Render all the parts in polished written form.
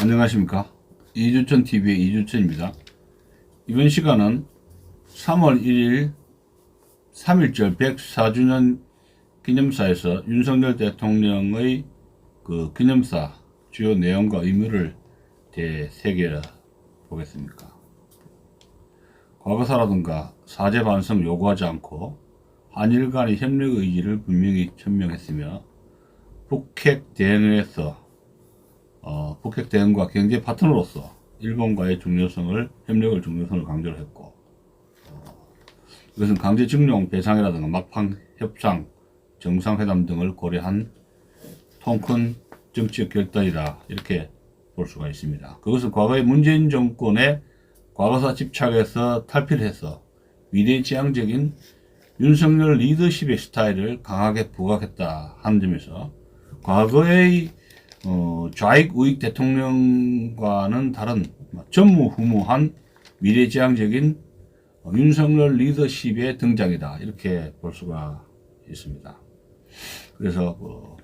안녕하십니까. 이주천TV의 이주천입니다. 이번 시간은 3월 1일 3.1절 104주년 기념사에서 윤석열 대통령의 그 기념사 주요 내용과 의미를 대새겨 보겠습니다. 과거사라든가 사죄 반성 요구하지 않고 한일 간의 협력 의지를 분명히 천명했으며 북핵 대응에서 북핵 대응과 경제 파트너로서 일본과의 협력을 중요성을 강조를 했고, 이것은 강제징용 배상이라든가 막판 협상, 정상회담 등을 고려한 통큰 정치적 결단이다, 이렇게 볼 수가 있습니다. 그것은 과거의 문재인 정권의 과거사 집착에서 탈피해서 위대지향적인 윤석열 리더십의 스타일을 강하게 부각했다 하는 점에서 과거의 좌익 우익 대통령과는 다른 전무후무한 미래지향적인 윤석열 리더십의 등장이다, 이렇게 볼 수가 있습니다. 그래서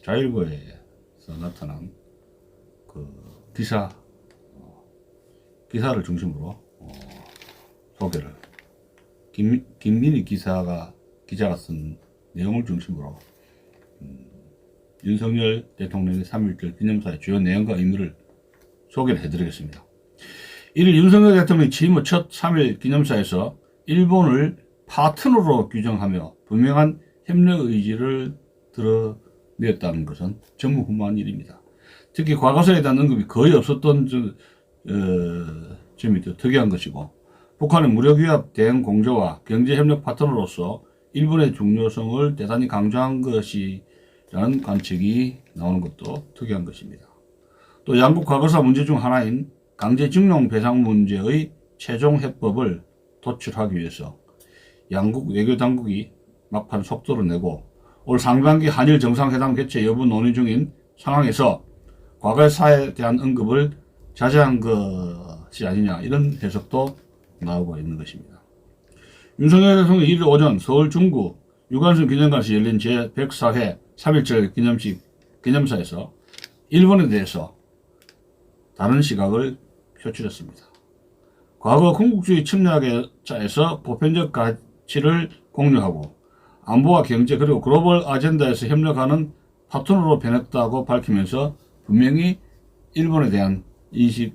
자일보에서 나타난 그 기사를 중심으로 소개를, 김민희 기자가 쓴 내용을 중심으로 윤석열 대통령의 3.1절 기념사의 주요 내용과 의미를 소개를 해드리겠습니다. 이를 윤석열 대통령이 취임 후 첫 3.1 기념사에서 일본을 파트너로 규정하며 분명한 협력 의지를 드러냈다는 것은 전무후무한 일입니다. 특히 과거사에 대한 언급이 거의 없었던 점이 더 특이한 것이고, 북한의 무력위협 대응 공조와 경제협력 파트너로서 일본의 중요성을 대단히 강조한 것이라는 관측이 나오는 것도 특이한 것입니다. 또 양국 과거사 문제 중 하나인 강제징용 배상 문제의 최종 해법을 도출하기 위해서 양국 외교당국이 막판 속도를 내고 올 상반기 한일 정상회담 개최 여부 논의 중인 상황에서 과거사에 대한 언급을 자제한 것이 아니냐, 이런 해석도 나오고 있는 것입니다. 윤석열 대통령이 1일 오전 서울 중구 유관순 기념관에서 열린 제104회 3.1절 기념사에서 일본에 대해서 다른 시각을 표출했습니다. 과거 군국주의 침략자에서 보편적 가치를 공유하고 안보와 경제 그리고 글로벌 아젠다에서 협력하는 파트너로 변했다고 밝히면서 분명히 일본에 대한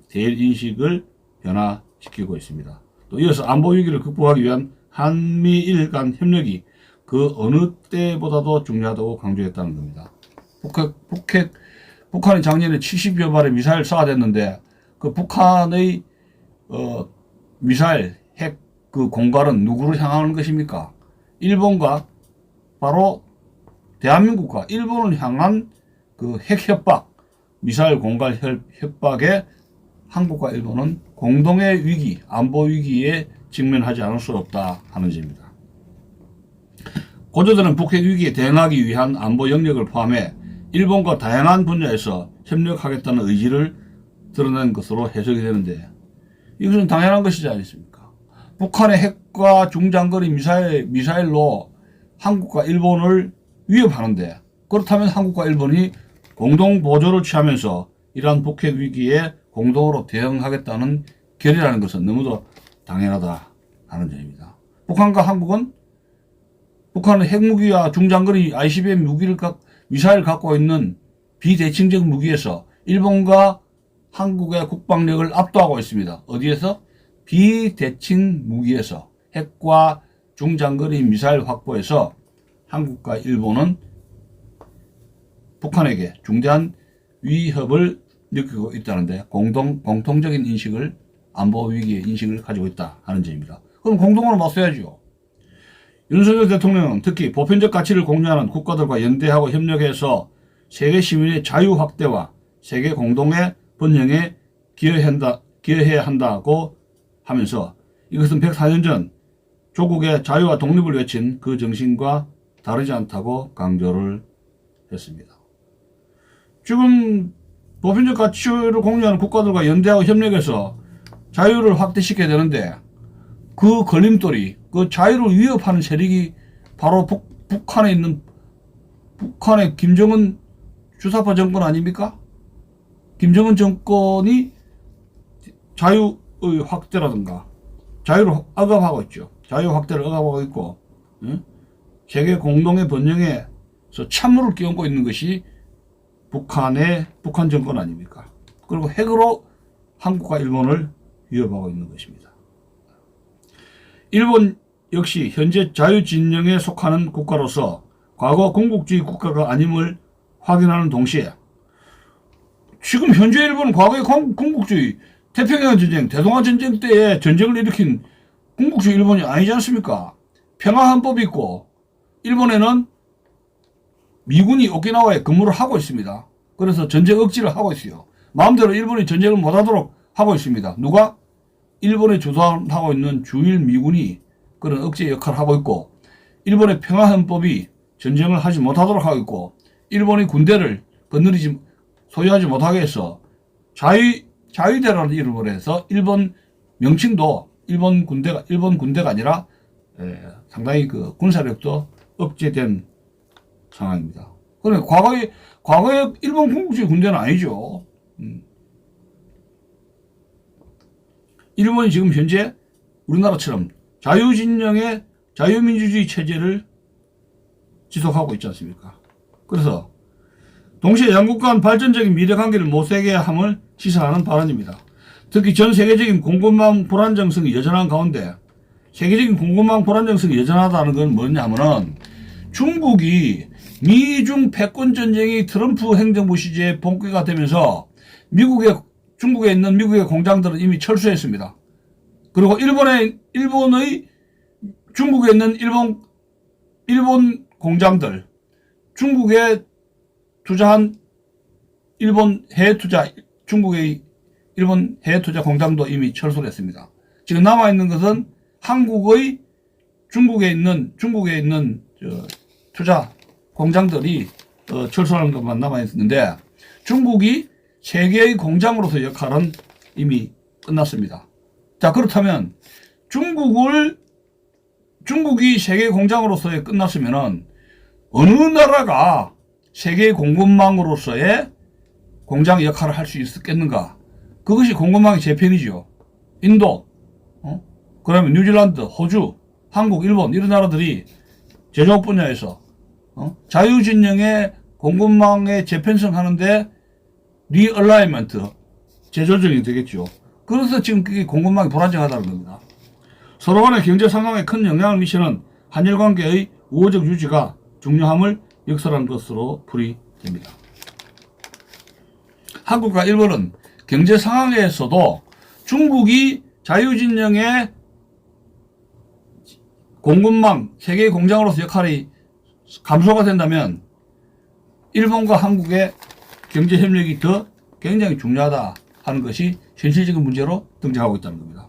대일 인식을 변화시키고 있습니다. 또 이어서 안보 위기를 극복하기 위한 한미일 간 협력이 그 어느 때보다도 중요하다고 강조했다는 겁니다. 북한이 작년에 70여 발의 미사일 쏴댔는데 그 북한의 미사일 핵 그 공갈은 누구를 향하는 것입니까? 일본과, 바로 대한민국과 일본을 향한 그 핵 협박, 미사일 공갈 협박에 한국과 일본은 공동의 위기, 안보 위기에 직면하지 않을 수 없다 하는 점입니다. 고조되는 북핵 위기에 대응하기 위한 안보 영역을 포함해 일본과 다양한 분야에서 협력하겠다는 의지를 드러낸 것으로 해석이 되는데, 이것은 당연한 것이지 않습니까? 북한의 핵과 중장거리 미사일로 한국과 일본을 위협하는데, 그렇다면 한국과 일본이 공동 보조를 취하면서 이러한 북핵 위기에 공동으로 대응하겠다는 결의라는 것은 너무도 당연하다 하는 점입니다. 북한과 한국은 북한은 핵무기와 중장거리 ICBM 미사일을 갖고 있는 비대칭적 무기에서 일본과 한국의 국방력을 압도하고 있습니다. 어디에서? 비대칭 무기에서, 핵과 중장거리 미사일 확보에서 한국과 일본은 북한에게 중대한 위협을 느끼고 있다는데 공통적인 인식을, 안보 위기의 인식을 가지고 있다 하는 점입니다. 그럼 공동으로 맞서야죠. 윤석열 대통령은 특히 보편적 가치를 공유하는 국가들과 연대하고 협력해서 세계 시민의 자유 확대와 세계 공동의 번영에 기여해야 한다고 하면서 이것은 104년 전 조국의 자유와 독립을 외친 그 정신과 다르지 않다고 강조를 했습니다. 지금 보편적 가치를 공유하는 국가들과 연대하고 협력해서 자유를 확대시켜야 되는데, 그 걸림돌이, 그 자유를 위협하는 세력이 바로 북한에 있는 북한의 김정은 주사파 정권 아닙니까? 김정은 정권이 자유의 확대라든가 자유를 억압하고 있죠. 자유 확대를 억압하고 있고, 세계 공동의 번영에서 찬물을 끼얹고 있는 것이 북한 정권 아닙니까? 그리고 핵으로 한국과 일본을 위협하고 있는 것입니다. 일본 역시 현재 자유진영에 속하는 국가로서 과거 군국주의 국가가 아님을 확인하는 동시에 지금 현재 일본은 과거의 군국주의, 태평양 전쟁, 대동아 전쟁 때에 전쟁을 일으킨 군국주의 일본이 아니지 않습니까? 평화헌법이 있고 일본에는 미군이 오키나와에 근무를 하고 있습니다. 그래서 전쟁 억지를 하고 있어요. 마음대로 일본이 전쟁을 못하도록 하고 있습니다. 누가? 일본에 주도하고 있는 주일 미군이 그런 억제 역할을 하고 있고, 일본의 평화헌법이 전쟁을 하지 못하도록 하고 있고, 일본이 군대를 소유하지 못하게 해서 자위대라는 이름으로 해서 일본 명칭도 일본 군대가 아니라 상당히 그 군사력도 억제된 상황입니다. 그런데 과거에 일본 군국주의 군대는 아니죠. 일본이 지금 현재 우리나라처럼 자유진영의 자유민주주의 체제를 지속하고 있지 않습니까? 그래서 동시에 양국 간 발전적인 미래관계를 못세게 함을 시사하는 발언입니다. 특히 전 세계적인 공급망 불안정성이 여전한 가운데, 세계적인 공급망 불안정성이 여전하다는 건 뭐냐 하면은 중국이 미중 패권 전쟁이 트럼프 행정부 시기에 본격화가 되면서 중국에 있는 미국의 공장들은 이미 철수했습니다. 그리고 중국에 있는 일본 공장들, 중국에 투자한 중국의 일본 해외 투자 공장도 이미 철수를 했습니다. 지금 남아있는 것은 중국에 있는 투자 공장들이 철수하는 것만 남아있는데, 중국이 세계의 공장으로서 역할은 이미 끝났습니다. 자, 그렇다면 중국이 세계 공장으로서의 끝났으면은 어느 나라가 세계 공급망으로서의 공장 역할을 할 수 있었겠는가? 그것이 공급망의 재편이죠. 인도, 그러면 뉴질랜드, 호주, 한국, 일본 이런 나라들이 제조업 분야에서 자유진영의 공급망의 재편성 하는데 리얼라이먼트, 재조정이 되겠죠. 그래서 지금 그게 공급망이 불안정하다는 겁니다. 서로 간의 경제 상황에 큰 영향을 미치는 한일 관계의 우호적 유지가 중요함을 역설한 것으로 풀이됩니다. 한국과 일본은 경제 상황에서도 중국이 자유진영의 공급망, 세계의 공장으로서 역할이 감소가 된다면 일본과 한국의 경제 협력이 더 굉장히 중요하다 하는 것이 현실적인 문제로 등장하고 있다는 겁니다.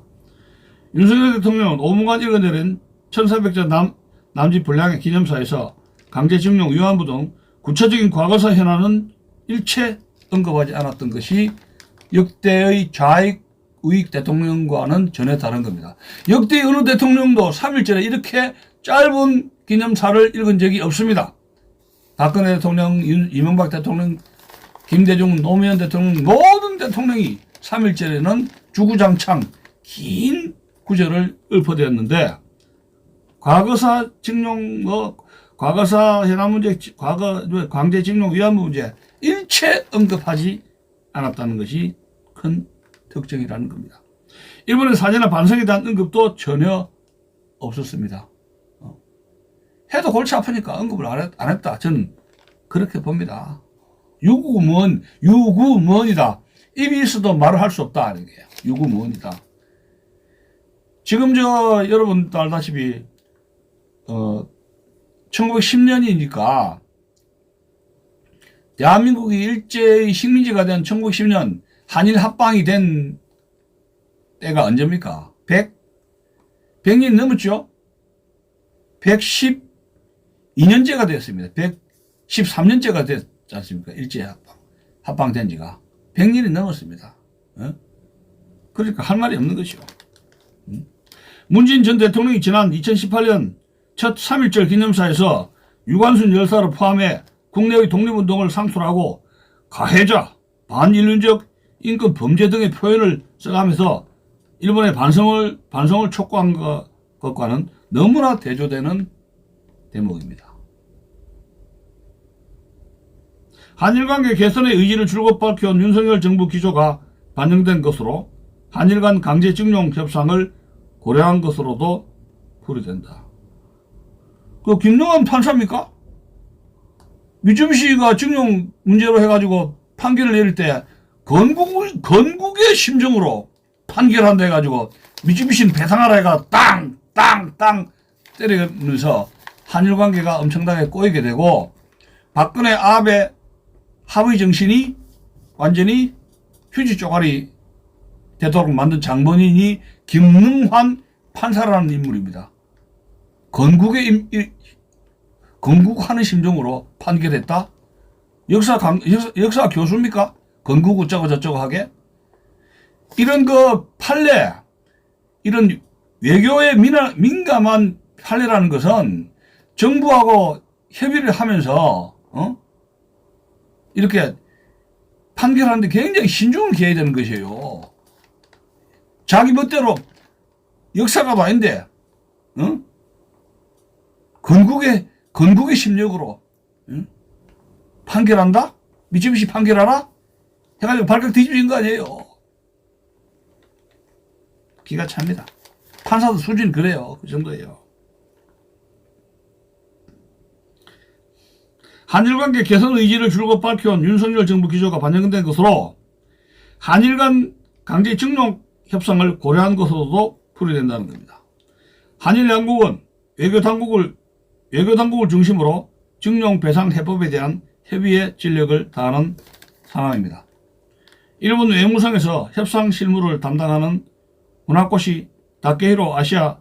윤석열 대통령은 5분간 읽어내린 1400자 남짓 분량의 기념사에서 강제징용, 위안부 등 구체적인 과거사 현안은 일체 언급하지 않았던 것이 역대의 좌익 대통령과는 전혀 다른 겁니다. 역대 어느 대통령도 3.1절에 이렇게 짧은 기념사를 읽은 적이 없습니다. 박근혜 대통령, 이명박 대통령, 김대중, 노무현 대통령, 모든 대통령이 3.1절에는 주구장창 긴 구절을 읊어대었는데, 과거사 징용, 과거사 현안 문제, 강제징용, 위안부 문제 일체 언급하지 않았다는 것이 큰 특징이라는 겁니다. 일본의 사죄나 반성에 대한 언급도 전혀 없었습니다. 해도 골치 아프니까 언급을 안 했다. 저는 그렇게 봅니다. 유구무원이다. 입이 있어도 말을 할 수 없다. 이게 유구무원이다. 지금 여러분도 알다시피 1910년이니까 대한민국이 일제의 식민지가 된 1910년 한일 합방이 된 때가 언제입니까? 100년 넘었죠? 112년째가 됐습니다. 113년째가 됐지 않습니까? 일제 합방된 지가. 100년이 넘었습니다. 그러니까 할 말이 없는 것이요. 문재인 전 대통령이 지난 2018년 첫 3.1절 기념사에서 유관순 열사를 포함해 국내의 독립운동을 상술하고 가해자, 반인륜적 인권 범죄 등의 표현을 써가면서 일본의 반성을 촉구한 것과는 너무나 대조되는 대목입니다. 한일 관계 개선의 의지를 줄곧 밝혀온 윤석열 정부 기조가 반영된 것으로 한일 간 강제징용 협상을 고려한 것으로도 풀이된다. 그 김영환 판사입니까? 미쯔비시가 징용 문제로 해가지고 판결을 내릴 때 건국의 심정으로 판결한다 해가지고 미쯔비시는 배상하라 해가 땅 때리면서 한일 관계가 엄청나게 꼬이게 되고 박근혜 아베 합의 정신이 완전히 휴지 쪼가리 되도록 만든 장본인이 김능환 판사라는 인물입니다. 건국하는 심정으로 판결했다? 역사 교수입니까? 건국 어쩌고 저쩌고 하게? 이런 판례, 이런 외교에 민감한 판례라는 것은 정부하고 협의를 하면서, 이렇게 판결하는데 굉장히 신중을 기해야 되는 것이에요. 자기 멋대로 역사가도 아닌데, 건국의 심력으로, 판결한다? 미쯔비시 판결하라? 해가지고 발칵 뒤집어진 거 아니에요. 기가 찹니다. 판사도 수준이 그래요. 그 정도예요. 한일 관계 개선 의지를 줄곧 밝혀온 윤석열 정부 기조가 반영된 것으로 한일 간 강제징용 협상을 고려한 것으로도 풀이된다는 겁니다. 한일 양국은 외교당국을 중심으로 징용 배상 해법에 대한 협의에 진력을 다하는 상황입니다. 일본 외무성에서 협상 실무를 담당하는 문학고시 다케히로 아시아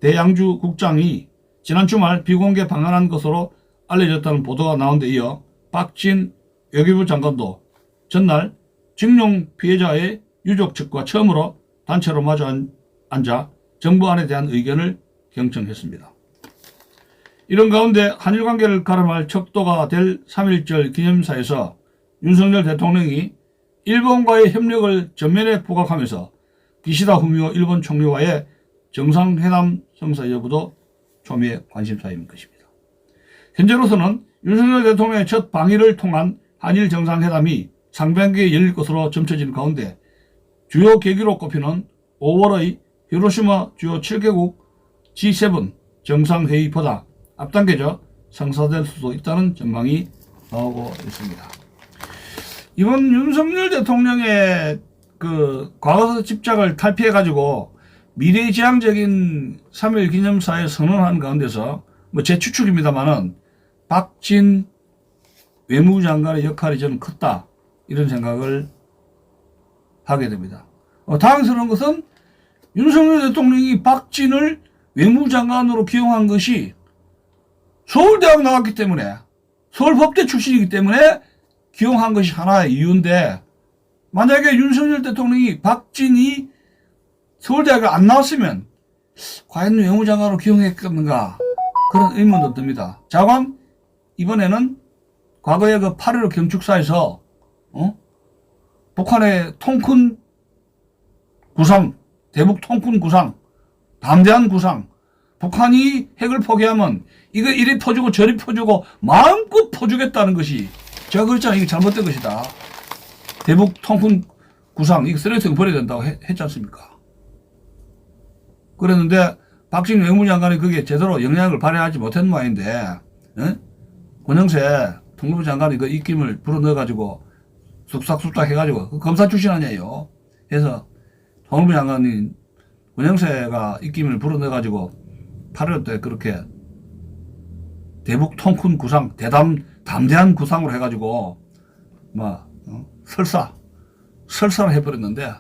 대양주 국장이 지난 주말 비공개 방한한 것으로 알려졌다는 보도가 나온 데 이어 박진 외교부 장관도 전날 징용 피해자의 유족 측과 처음으로 단체로 마주 앉아 정부안에 대한 의견을 경청했습니다. 이런 가운데 한일 관계를 가름할 척도가 될 3.1절 기념사에서 윤석열 대통령이 일본과의 협력을 전면에 부각하면서 기시다 후미오 일본 총리와의 정상회담 성사 여부도 초미의 관심사인 것입니다. 현재로서는 윤석열 대통령의 첫 방일을 통한 한일 정상회담이 상반기에 열릴 것으로 점쳐지는 가운데 주요 계기로 꼽히는 5월의 히로시마 주요 7개국 G7 정상회의보다 앞당겨져 성사될 수도 있다는 전망이 나오고 있습니다. 이번 윤석열 대통령의 과거사 집착을 탈피해가지고 미래지향적인 3.1 기념사에 선언한 가운데서 제 추측입니다만은 박진 외무부 장관의 역할이 저는 컸다. 이런 생각을 하게 됩니다. 당황스러운 것은 윤석열 대통령이 박진을 외무부 장관으로 기용한 것이 서울대학 나왔기 때문에 서울법대 출신이기 때문에 기용한 것이 하나의 이유인데 만약에 윤석열 대통령이 박진이 서울대학을 안 나왔으면 과연 외무장관으로 기용했겠는가 그런 의문도 듭니다. 자관 이번에는 과거에 8.15 경축사에서 북한의 통큰 구상, 대북 통큰 구상, 담대한 구상, 북한이 핵을 포기하면 이거 이리 퍼주고 저리 퍼주고 마음껏 퍼주겠다는 것이 제가 그랬잖아요. 이게 잘못된 것이다. 대북 통큰 구상 이거 쓰레기통에 버려야 된다고 했지 않습니까? 그랬는데 박진 외무장관이 그게 제대로 영향을 발휘하지 못한 모양인데 권영세 통일부 장관이 그 입김을 불어넣어가지고 쑥싹 해가지고 그 검사 출신 아니에요. 그래서 통일부 장관이 권영세가 입김을 불어넣어가지고 8.15 때 그렇게 대북 통큰 구상 담대한 구상으로 해가지고 설사를 해버렸는데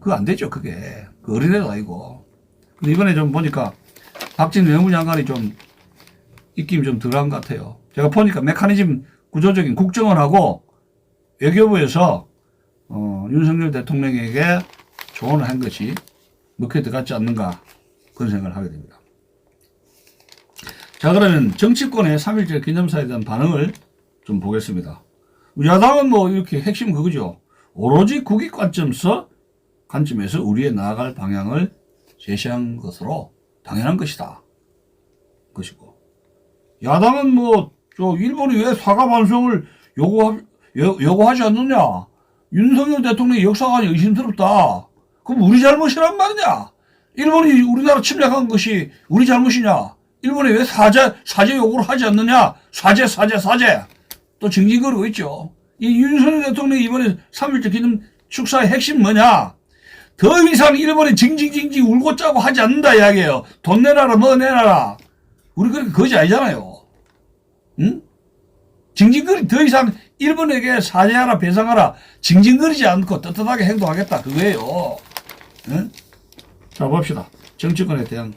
그거 안 되죠. 그게 그 어린애도 아니고. 근데 이번에 좀 보니까 박진 외무장관이 좀 입김이 좀 덜한 것 같아요. 제가 보니까 메커니즘 구조적인 국정원하고 외교부에서 윤석열 대통령에게 조언을 한 것이 먹혀 들어갔지 않는가 그런 생각을 하게 됩니다. 자, 그러면 정치권의 3.1절 기념사에 대한 반응을 좀 보겠습니다. 야당은 뭐 이렇게 핵심 그거죠. 오로지 국익 관점에서 우리의 나아갈 방향을 제시한 것으로 당연한 것이다. 것이고. 야당은 뭐, 일본이 왜 사과 반성을 요구하지 않느냐. 윤석열 대통령의 역사관이 의심스럽다. 그럼 우리 잘못이란 말이냐. 일본이 우리나라 침략한 것이 우리 잘못이냐. 일본이 왜 사죄 요구를 하지 않느냐. 사죄. 또 징징거리고 있죠. 이 윤석열 대통령이 이번에 3.1절 기념 축사의 핵심 뭐냐. 더 이상 일본이 징징징징 울고 짜고 하지 않는다 이야기예요. 돈 내놔라 뭐 내놔라. 우리 그렇게 거지 아니잖아요. 응? 징징거리 더 이상 일본에게 사죄하라 배상하라 징징거리지 않고 떳떳하게 행동하겠다 그거예요. 응? 자 봅시다. 정치권에 대한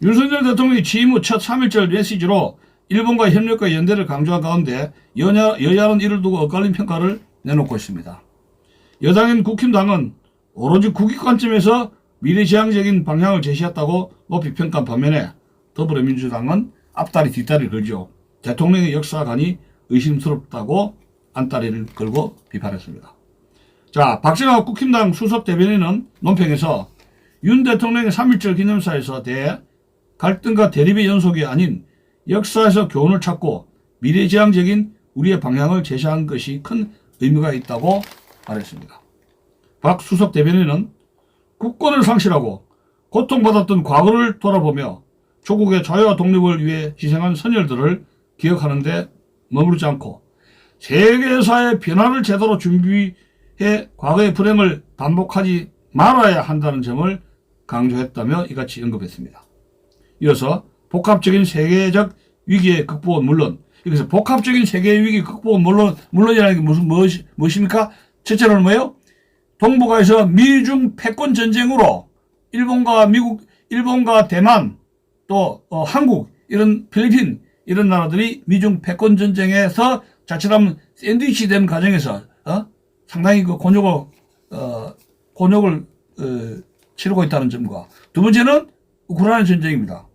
윤석열 대통령이 취임 후 첫 3.1절 메시지로 일본과 협력과 연대를 강조한 가운데 여야는 이를 두고 엇갈린 평가를 내놓고 있습니다. 여당인 국힘당은 오로지 국익 관점에서 미래지향적인 방향을 제시했다고 높이 평가한 반면에 더불어민주당은 앞다리 뒷다리를 걸죠. 대통령의 역사관이 의심스럽다고 안다리를 걸고 비판했습니다. 자, 박진환 국힘당 수석 대변인은 논평에서 윤 대통령의 3.1절 기념사에서 대해 갈등과 대립의 연속이 아닌 역사에서 교훈을 찾고 미래지향적인 우리의 방향을 제시한 것이 큰 의미가 있다고 말했습니다. 박 수석 대변인은 국권을 상실하고 고통받았던 과거를 돌아보며 조국의 자유와 독립을 위해 희생한 선열들을 기억하는 데 머무르지 않고 세계사의 변화를 제대로 준비해 과거의 불행을 반복하지 말아야 한다는 점을 강조했다며 이같이 언급했습니다. 이어서 복합적인 세계적 위기의 극복은 물론 여기서 복합적인 세계의 위기 극복은 물론이라는 게 무엇입니까? 첫째로는 뭐예요? 동북아에서 미중 패권 전쟁으로 일본과 대만 또 한국 이런 필리핀 이런 나라들이 미중 패권 전쟁에서 자칫하면 샌드위치 된 과정에서 상당히 그 곤욕을 치르고 있다는 점과 두 번째는 우크라이나 전쟁입니다.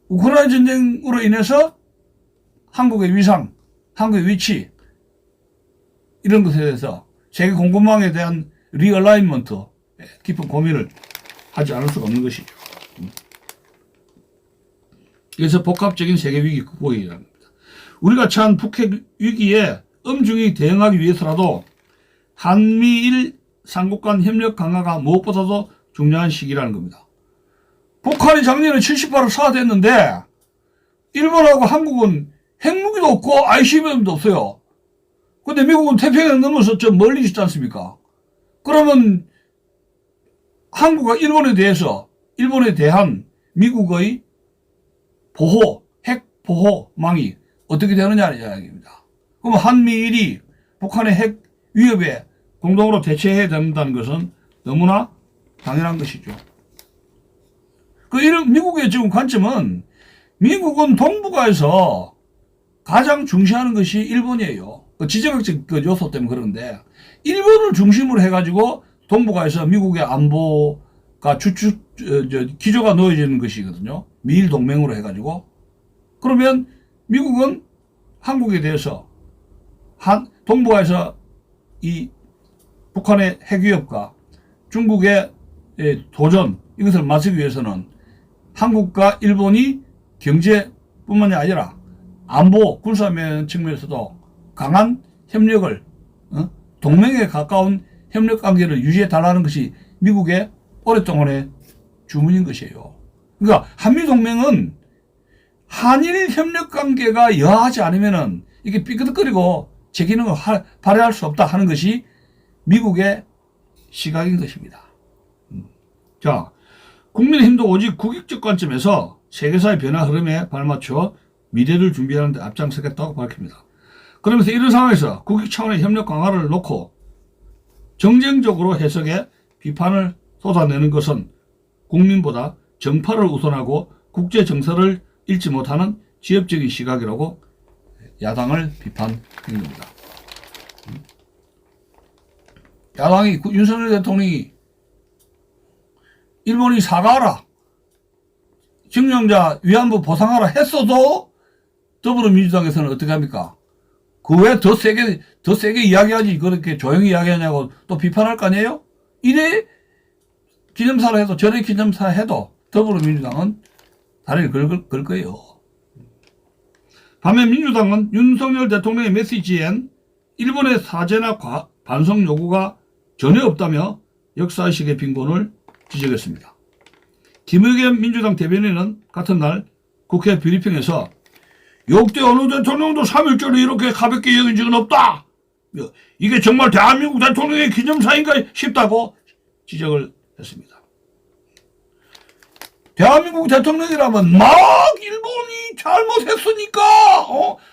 우크라이나 전쟁으로 인해서 한국의 위상, 한국의 위치 이런 것에 대해서 세계 공급망에 대한 리얼라이먼트 깊은 고민을 하지 않을 수가 없는 것이죠. 그래서 복합적인 세계 위기 극복이라는 겁니다. 우리가 처한 북핵 위기에 엄중히 대응하기 위해서라도 한미일 삼국 간 협력 강화가 무엇보다도 중요한 시기라는 겁니다. 북한이 작년에 70발을 쏴댔는데 일본하고 한국은 핵무기도 없고 ICBM도 없어요. 근데 미국은 태평양 넘어서 저 멀리 있지 않습니까? 그러면 한국과 일본에 대한 미국의 핵 보호망이 어떻게 되느냐는 이야기입니다. 그럼 한미일이 북한의 핵 위협에 공동으로 대처해야 된다는 것은 너무나 당연한 것이죠. 이런 미국의 지금 관점은 미국은 동북아에서 가장 중시하는 것이 일본이에요. 지정학적 요소 때문에 그러는데 일본을 중심으로 해가지고 동북아에서 미국의 안보가 기조가 놓여지는 것이거든요. 미일 동맹으로 해가지고. 그러면 미국은 한국에 대해서 동북아에서 이 북한의 핵위협과 중국의 도전 이것을 맞추기 위해서는 한국과 일본이 경제뿐만이 아니라 안보 군사면 측면에서도 강한 협력을 동맹에 가까운 협력 관계를 유지해 달라는 것이 미국의 오랫동안의 주문인 것이에요. 그러니까 한미동맹은 한일 협력 관계가 여하지 않으면은 이게 삐끗거리고 제 기능을 발휘할 수 없다 하는 것이 미국의 시각인 것입니다. 자, 국민의힘도 오직 국익적 관점에서 세계사의 변화 흐름에 발맞춰 미래를 준비하는 데 앞장서겠다고 밝힙니다. 그러면서 이런 상황에서 국익 차원의 협력 강화를 놓고 정쟁적으로 해석해 비판을 쏟아내는 것은 국민보다 정파를 우선하고 국제 정서를 잃지 못하는 지엽적인 시각이라고 야당을 비판한 겁니다. 야당이 윤석열 대통령이 일본이 사과하라, 징용자 위안부 보상하라 했어도 더불어민주당에서는 어떻게 합니까? 그 왜 더 세게 이야기하지 그렇게 조용히 이야기하냐고 또 비판할 거 아니에요? 이래 기념사를 해도 저래 기념사 해도 더불어민주당은 다리를 걸 거예요. 반면 민주당은 윤석열 대통령의 메시지엔 일본의 사죄나 반성 요구가 전혀 없다며 역사의식의 빈곤을 지적했습니다. 김의겸 민주당 대변인은 같은 날 국회 브리핑에서 역대 어느 대통령도 3.1절을 이렇게 가볍게 여긴 적은 없다. 이게 정말 대한민국 대통령의 기념사인가 싶다고 지적을 했습니다. 대한민국 대통령이라면 막 일본이 잘못했으니까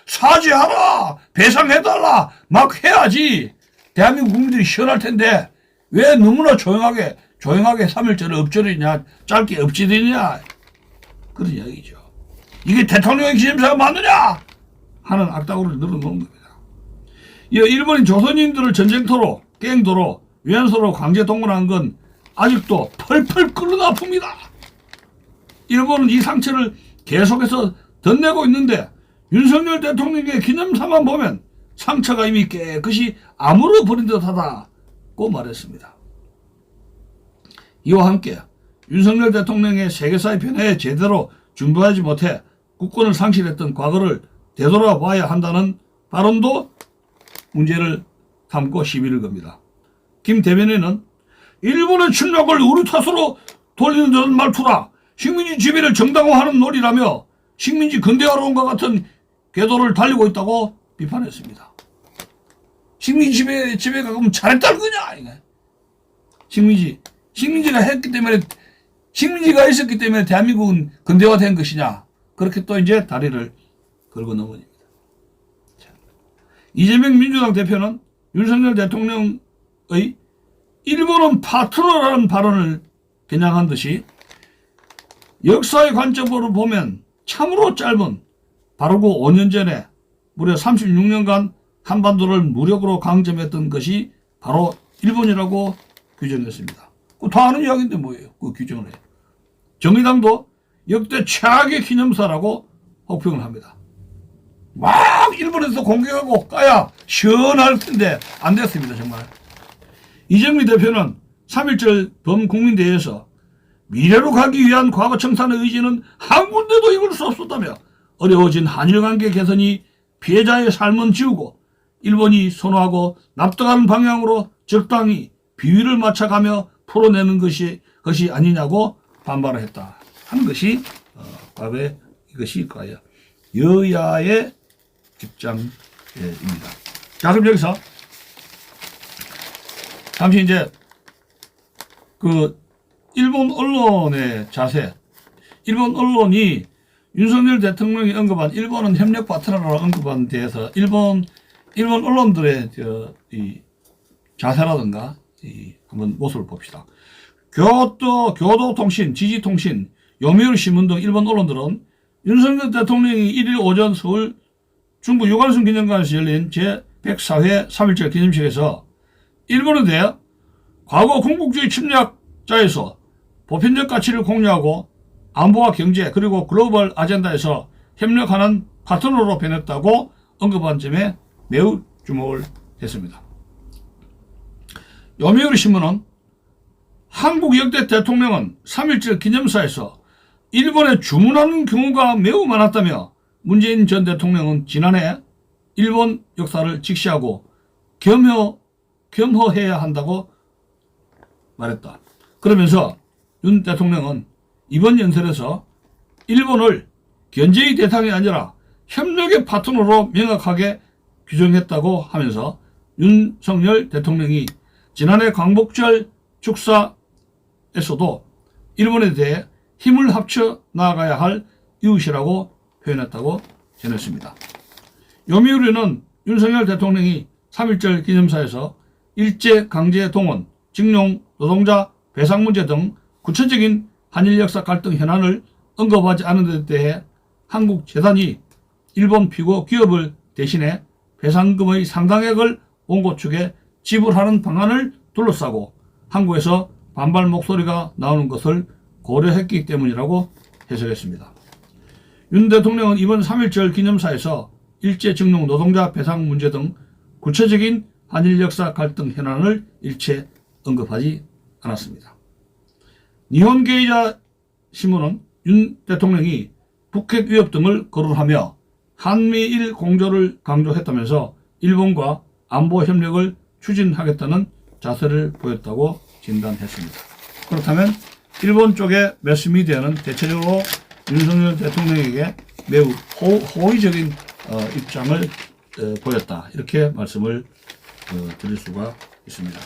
사죄하라 배상해달라 막 해야지 대한민국 국민들이 시원할 텐데 왜 너무나 조용하게 3.1절을 엎절이냐 짧게 엎지르냐 그런 이야기죠. 이게 대통령의 기념사가 맞느냐 하는 악담으로 늘어놓은 겁니다. 일본인 조선인들을 전쟁터로 갱도로 위안소로 강제 동원한 건 아직도 펄펄 끓는 아픕니다. 일본은 이 상처를 계속해서 덧내고 있는데 윤석열 대통령의 기념사만 보면 상처가 이미 깨끗이 아물어버린 듯하다고 말했습니다. 이와 함께 윤석열 대통령의 세계사의 변화에 제대로 준비하지 못해 국권을 상실했던 과거를 되돌아봐야 한다는 발언도 문제를 삼고 시비를 겁니다. 김 대변인은 일본의 침략을 우리 탓으로 돌리는 듯한 말투라 식민지 지배를 정당화하는 놀이라며 식민지 근대화론과 같은 궤도를 달리고 있다고 비판했습니다. 식민지 지배가 그럼 잘했다는 거냐? 식민지가 했기 때문에 식민지가 있었기 때문에 대한민국은 근대화된 것이냐? 그렇게 또 이제 다리를 걸고 넘어집니다. 이재명 민주당 대표는 윤석열 대통령의 일본은 파트너라는 발언을 겨냥한 듯이 역사의 관점으로 보면 참으로 짧은 바르고 5년 전에 무려 36년간 한반도를 무력으로 강점했던 것이 바로 일본이라고 규정했습니다. 다 아는 이야기인데 뭐예요? 그 규정을 해요. 정의당도 역대 최악의 기념사라고 혹평을 합니다. 막 일본에서 공격하고 까야 시원할 텐데 안 됐습니다. 정말. 이정미 대표는 3.1절 범국민대회에서 미래로 가기 위한 과거 청산의 의지는 한 군데도 이룰 수 없었다며 어려워진 한일관계 개선이 피해자의 삶은 지우고 일본이 선호하고 납득하는 방향으로 적당히 비위를 맞춰가며 풀어내는 것이 아니냐고 반발을 했다 하는 것이 과거에 이것이 과연 여야의 입장입니다. 자, 그럼 여기서 잠시 이제 일본 언론의 자세, 일본 언론이 윤석열 대통령이 언급한 일본은 협력 파트너라고 언급한 데에서 일본 언론들의 이 자세라든가 한번 모습을 봅시다. 교도통신, 지지통신, 요미우리 신문 등 일본 언론들은 윤석열 대통령이 1일 오전 서울 중부 유관순 기념관에서 열린 제104회 3.1절 기념식에서 일본에 대해 과거 군국주의 침략자에서 보편적 가치를 공유하고 안보와 경제 그리고 글로벌 아젠다에서 협력하는 파트너로 변했다고 언급한 점에 매우 주목을 했습니다. 요미우리 신문은 한국 역대 대통령은 3.1절 기념사에서 일본에 주문하는 경우가 매우 많았다며 문재인 전 대통령은 지난해 일본 역사를 직시하고 겸허해야 한다고 말했다. 그러면서 윤 대통령은 이번 연설에서 일본을 견제의 대상이 아니라 협력의 파트너로 명확하게 규정했다고 하면서 윤석열 대통령이 지난해 광복절 축사에서도 일본에 대해 힘을 합쳐 나아가야 할 이웃이라고 표현했다고 전했습니다. 요미우리는 윤석열 대통령이 3.1절 기념사에서 일제강제 동원, 징용, 노동자 배상 문제 등 구체적인 한일 역사 갈등 현안을 언급하지 않은 데 대해 한국 재단이 일본 피고 기업을 대신해 배상금의 상당액을 원고 측에 지불하는 방안을 둘러싸고 한국에서 반발 목소리가 나오는 것을 고려했기 때문이라고 해석했습니다. 윤 대통령은 이번 3.1절 기념사에서 일제증룡 노동자 배상 문제 등 구체적인 한일 역사 갈등 현안을 일체 언급하지 않았습니다. 니혼 게이자 신문은 윤 대통령이 북핵 위협 등을 거론하며 한미일 공조를 강조했다면서 일본과 안보 협력을 추진하겠다는 자세를 보였다고 진단했습니다. 그렇다면 일본 쪽의 매스미디어는 대체적으로 윤석열 대통령에게 매우 호의적인 입장을 보였다, 이렇게 말씀을 드릴 수가 있습니다.